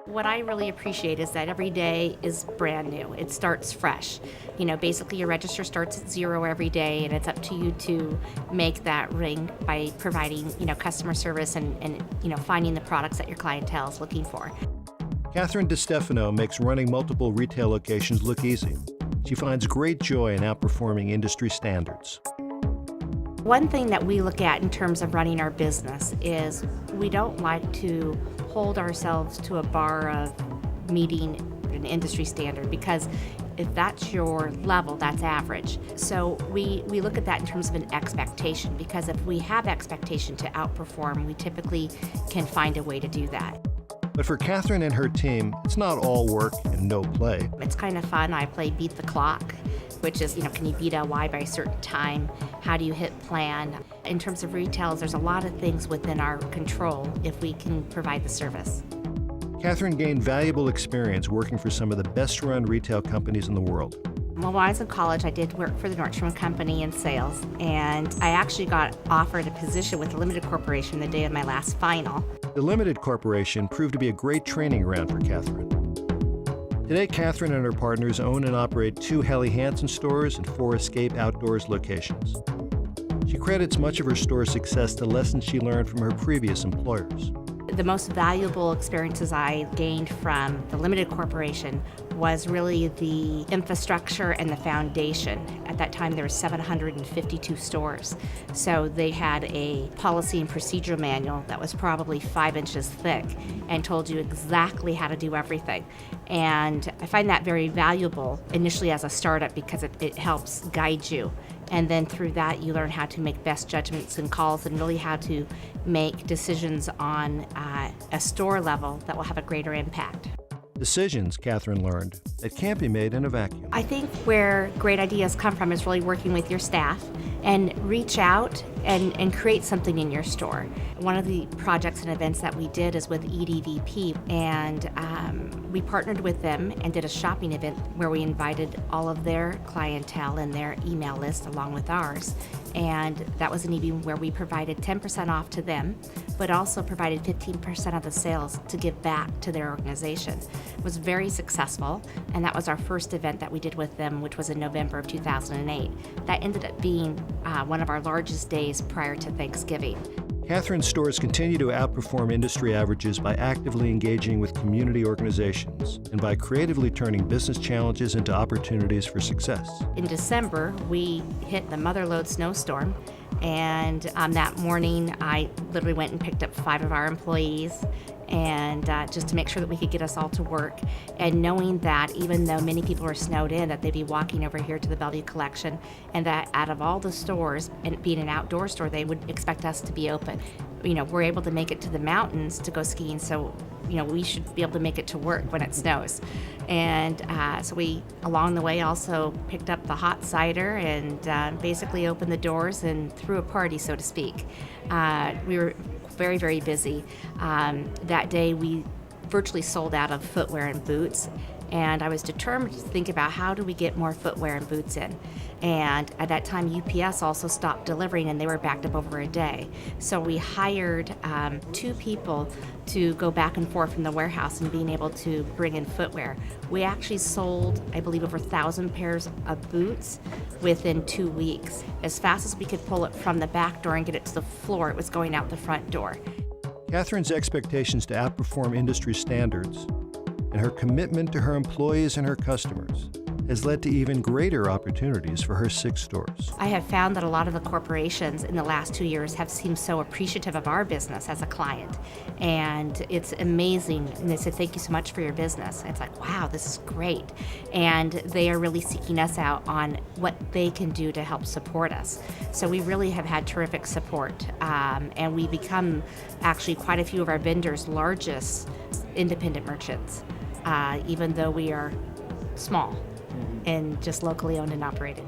What I really appreciate is that every day is brand new. It starts fresh. Basically your register starts at zero every day, and it's up to you to make that ring by providing, customer service and finding the products that your clientele is looking for. Katherine DeStephano makes running multiple retail locations look easy. She finds great joy in outperforming industry standards. One thing that we look at in terms of running our business is we don't like to hold ourselves to a bar of meeting an industry standard, because if that's your level, that's average. So we look at that in terms of an expectation, because if we have expectation to outperform, we typically can find a way to do that. But for Katherine and her team, it's not all work and no play. It's kind of fun. I play Beat the Clock, which is, can you beat LY by a certain time? How do you hit plan? In terms of retails, there's a lot of things within our control if we can provide the service. Katherine gained valuable experience working for some of the best-run retail companies in the world. Well, when I was in college, I did work for the Nordstrom Company in sales, and I actually got offered a position with the Limited Corporation the day of my last final. The Limited Corporation proved to be a great training ground for Katherine. Today, Katherine and her partners own and operate 2 Helle Hansen stores and 4 Escape Outdoors locations. She credits much of her store's success to lessons she learned from her previous employers. The most valuable experiences I gained from the Limited Corporation was really the infrastructure and the foundation. At that time, there were 752 stores. So they had a policy and procedure manual that was probably 5 inches thick and told you exactly how to do everything. And I find that very valuable initially as a startup, because it helps guide you. And then through that, you learn how to make best judgments and calls, and really how to make decisions on a store level that will have a greater impact. Decisions, Katherine learned, that can't be made in a vacuum. I think where great ideas come from is really working with your staff and reach out and create something in your store. One of the projects and events that we did is with EDVP, and we partnered with them and did a shopping event where we invited all of their clientele and their email list along with ours. And that was an evening where we provided 10% off to them, but also provided 15% of the sales to give back to their organization. It was very successful, and that was our first event that we did with them, which was in November of 2008. That ended up being one of our largest days prior to Thanksgiving. Katherine's stores continue to outperform industry averages by actively engaging with community organizations and by creatively turning business challenges into opportunities for success. In December, we hit the motherlode snowstorm, and that morning I literally went and picked up 5 of our employees, and just to make sure that we could get us all to work, and knowing that even though many people were snowed in, that they'd be walking over here to the Bellevue collection, and that out of all the stores, and it being an outdoor store, they would expect us to be open. We're able to make it to the mountains to go skiing, so we should be able to make it to work when it snows. And so we, along the way, also picked up the hot cider and basically opened the doors and threw a party, so to speak. We were very, very busy. That day we virtually sold out of footwear and boots, and I was determined to think about how do we get more footwear and boots in. And at that time, UPS also stopped delivering, and they were backed up over a day. So we hired 2 people to go back and forth from the warehouse and being able to bring in footwear. We actually sold, I believe, over 1,000 pairs of boots within 2 weeks. As fast as we could pull it from the back door and get it to the floor, it was going out the front door. Katherine's expectations to outperform industry standards and her commitment to her employees and her customers has led to even greater opportunities for her 6 stores. I have found that a lot of the corporations in the last 2 years have seemed so appreciative of our business as a client. And it's amazing. And they said, "Thank you so much for your business." And it's like, wow, this is great. And they are really seeking us out on what they can do to help support us. So we really have had terrific support. And we become actually quite a few of our vendors' largest independent merchants, even though we are small and just locally owned and operated.